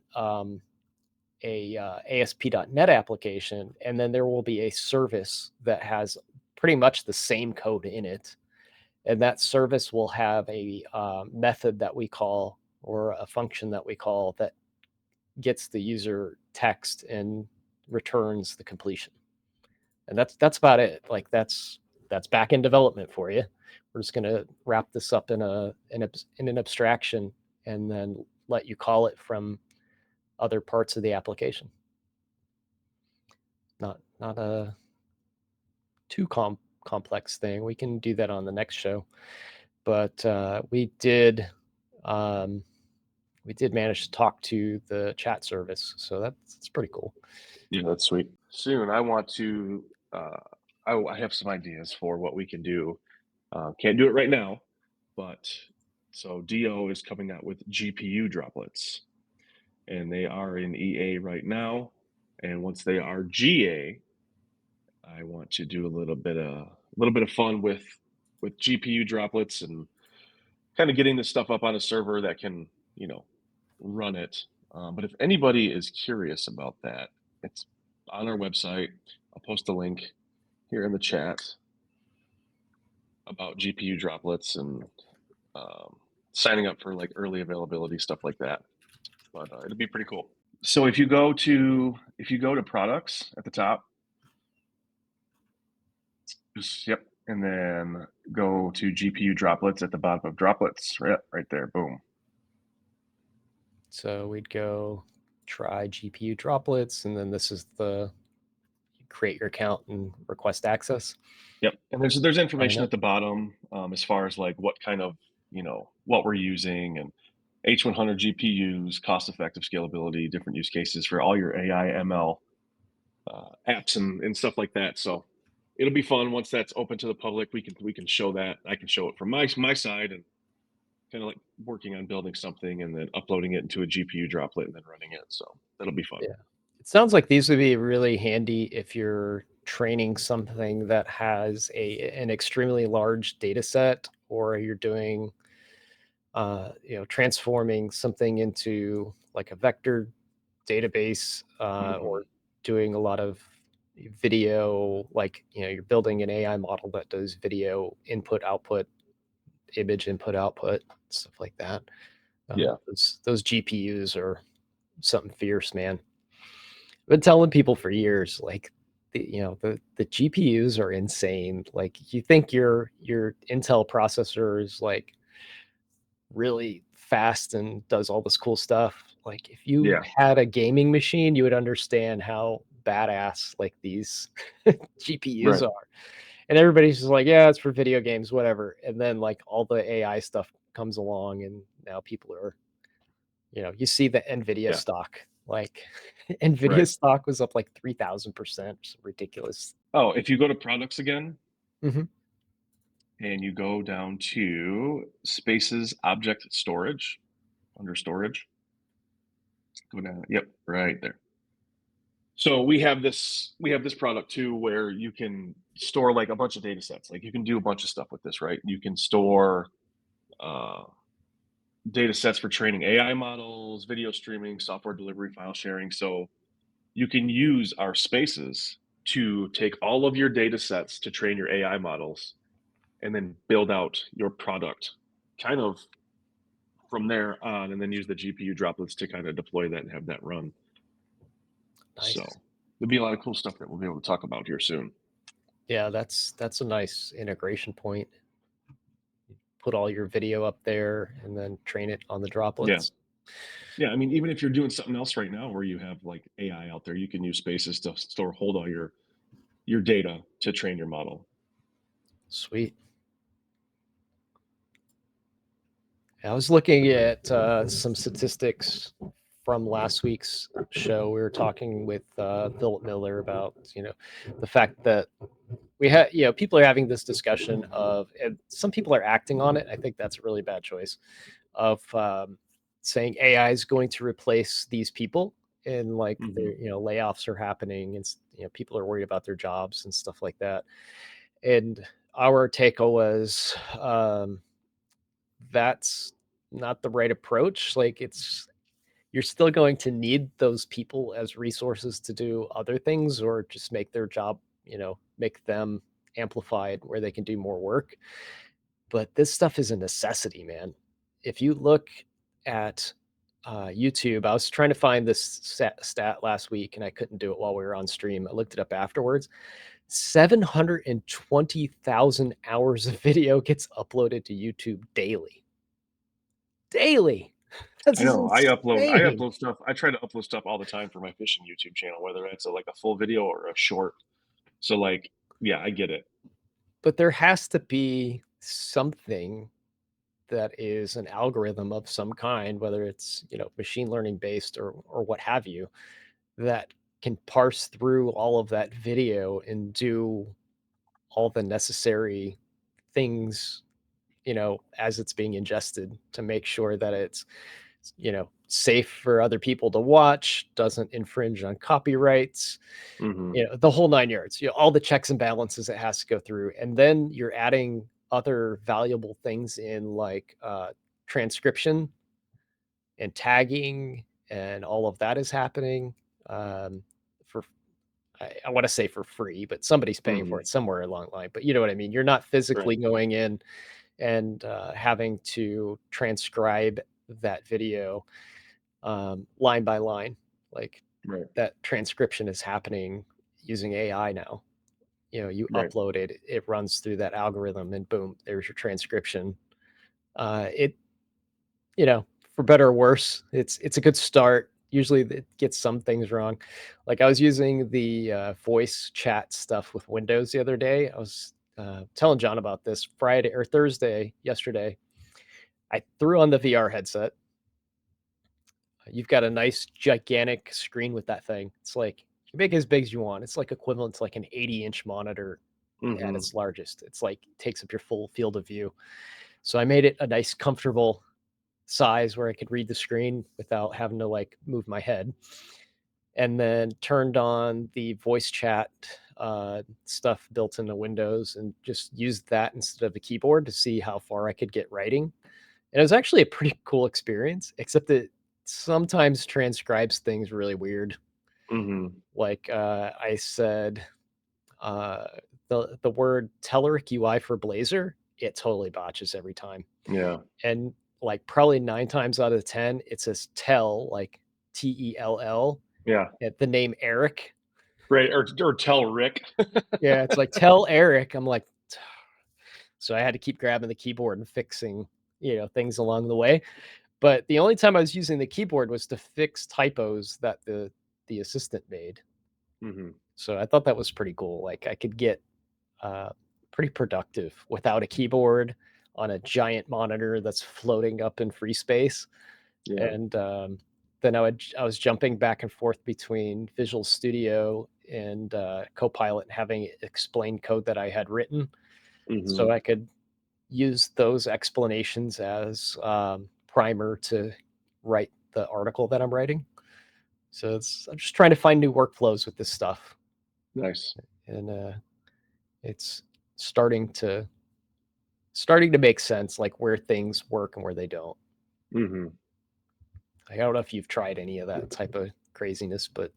ASP.NET application, and then there will be a service that has pretty much the same code in it, and that service will have a method that we call, or a function that we call, that gets the user text and returns the completion. And that's about it. Like that's backend development for you. We're just going to wrap this up in an abstraction and then let you call it from other parts of the application. Not a too complex thing. We can do that on the next show. But we did manage to talk to the chat service, so that's pretty cool. Yeah, that's sweet. Soon, I want to. I have some ideas for what we can do. Can't do it right now, but so DO is coming out with GPU droplets, and they are in EA right now. And once they are GA, I want to do a little bit of fun with GPU droplets and kind of getting this stuff up on a server that can run it. But if anybody is curious about that, it's on our website. I'll post a link here in the chat about GPU droplets and signing up for like early availability stuff like that. But it'll be pretty cool. So if you go to products at the top, yep, and then go to GPU droplets at the bottom of droplets, right there, boom. So we'd go try GPU droplets, and then this is the create your account and request access. Yep. And there's Trying information it. at the bottom, as far as like what kind of, what we're using, and H100 GPUs, cost-effective scalability, different use cases for all your AI ML apps and stuff like that. So it'll be fun once that's open to the public. We can show that. I can show it from my side, and kind of like working on building something and then uploading it into a GPU droplet and then running it. So that'll be fun. Yeah. It sounds like these would be really handy if you're training something that has an extremely large data set, or you're doing transforming something into like a vector database, Hmm. or doing a lot of video, like, you're building an AI model that does video input, output, image input, output, stuff like that. Yeah. Those GPUs are something fierce, man. I've been telling people for years, like, the GPUs are insane. Like, you think your Intel processor is like really fast and does all this cool stuff. Like, if you Yeah. had a gaming machine, you would understand how badass like these GPUs Right. are. And everybody's just like, yeah, it's for video games, whatever. And then like all the AI stuff comes along, and now people are, you see the Nvidia Yeah. stock, like Nvidia Right. stock was up like 3,000%. Ridiculous. Oh, if you go to products again Hmm. and you go down to spaces object storage, under storage, go down. Yep, right there. So we have this product too, where you can store like a bunch of data sets. Like you can do a bunch of stuff with this, right? You can store uh, data sets for training AI models, video streaming, software delivery, file sharing. So you can use our spaces to take all of your data sets to train your AI models, and then build out your product kind of from there on, and then use the GPU droplets to kind of deploy that and have that run. Nice. So there'll be a lot of cool stuff that we'll be able to talk about here soon. Yeah, that's a nice integration point. Put all your video up there and then train it on the Yeah. droplets. Yeah. I mean, even if you're doing something else right now where you have like AI out there, you can use spaces to hold all your data to train your model. Sweet. I was looking at some statistics from last week's show. We were talking with Philip Miller about, the fact that we had, people are having this discussion of, and some people are acting on it. I think that's a really bad choice of saying AI is going to replace these people, and like, Hmm. layoffs are happening, and people are worried about their jobs and stuff like that. And our take was, that's not the right approach. Like, you're still going to need those people as resources to do other things, or just make their job, make them amplified where they can do more work. But this stuff is a necessity, man. If you look at YouTube, I was trying to find this stat last week and I couldn't do it while we were on stream. I looked it up afterwards. 720,000 hours of video gets uploaded to YouTube daily. Daily. That's I just know. I insane. upload stuff. I try to upload stuff all the time for my fishing YouTube channel, whether it's like a full video or a short. So like, yeah, I get it. But there has to be something that is an algorithm of some kind, whether it's, machine learning based, or what have you, that can parse through all of that video and do all the necessary things, as it's being ingested, to make sure that it's, safe for other people to watch, doesn't infringe on copyrights, Hmm. the whole 9 yards, all the checks and balances it has to go through. And then you're adding other valuable things in, like transcription and tagging, and all of that is happening, for, I want to say for free, but somebody's paying for Hmm. it somewhere along the line. But you know what I mean? You're not physically Right. going in and having to transcribe that video, line by line. Like, Right. that transcription is happening using AI now. You Right. upload it, it runs through that algorithm, and boom, there's your transcription. It, for better or worse, it's a good start. usually it gets some things wrong. Like I was using the voice chat stuff with Windows the other day. I was telling John about this Friday or Thursday yesterday. I threw on the VR headset. You've got a nice gigantic screen with that thing. It's like you can make it as big as you want. It's like equivalent to like an 80-inch monitor at Hmm. its largest. It's like takes up your full field of view. So I made it a nice, comfortable size where I could read the screen without having to like move my head. And then turned on the voice chat stuff built into Windows and just used that instead of a keyboard to see how far I could get writing. And it was actually a pretty cool experience, except it sometimes transcribes things really weird. Hmm. Like I said, uh, the word Telerik UI for Blazor, it totally botches every time. Yeah. And like probably 9 times out of 10, it says tell, like Tell, Yeah. at the name Eric. Right. Or tell Rick. Yeah, it's like tell Eric. I'm like, so I had to keep grabbing the keyboard and fixing, things along the way. But the only time I was using the keyboard was to fix typos that the assistant made. Hmm. So I thought that was pretty cool. Like I could get uh, pretty productive without a keyboard on a giant monitor that's floating up in free space. Yeah. And then I was jumping back and forth between Visual Studio and Copilot, having it explain code that I had written, so Hmm. I could use those explanations as primer to write the article that I'm writing. So I'm just trying to find new workflows with this stuff, Nice. and it's starting to starting to make sense, like where things work and where they don't. Hmm. I don't know if you've tried any of that type of craziness, but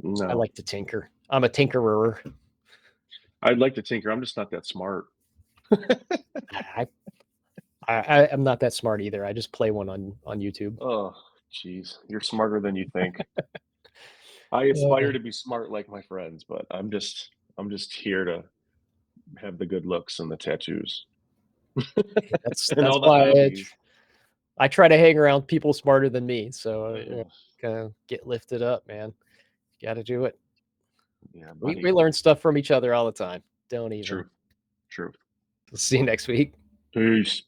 I No, like to tinker. I'm a tinkerer. I'd like to tinker. I'm just not that smart. I I am not that smart either. I just play one on YouTube. Oh, geez, you're smarter than you think. I aspire Uh, to be smart like my friends, but I'm just here to have the good looks and the tattoos that's and that's all the why hobbies. I try to hang around people smarter than me. So Oh, kind of get lifted up, man. Got to do it. yeah, We buddy. learn stuff from each other all the time. Don't even. Truth. Truth. See you next week. Peace.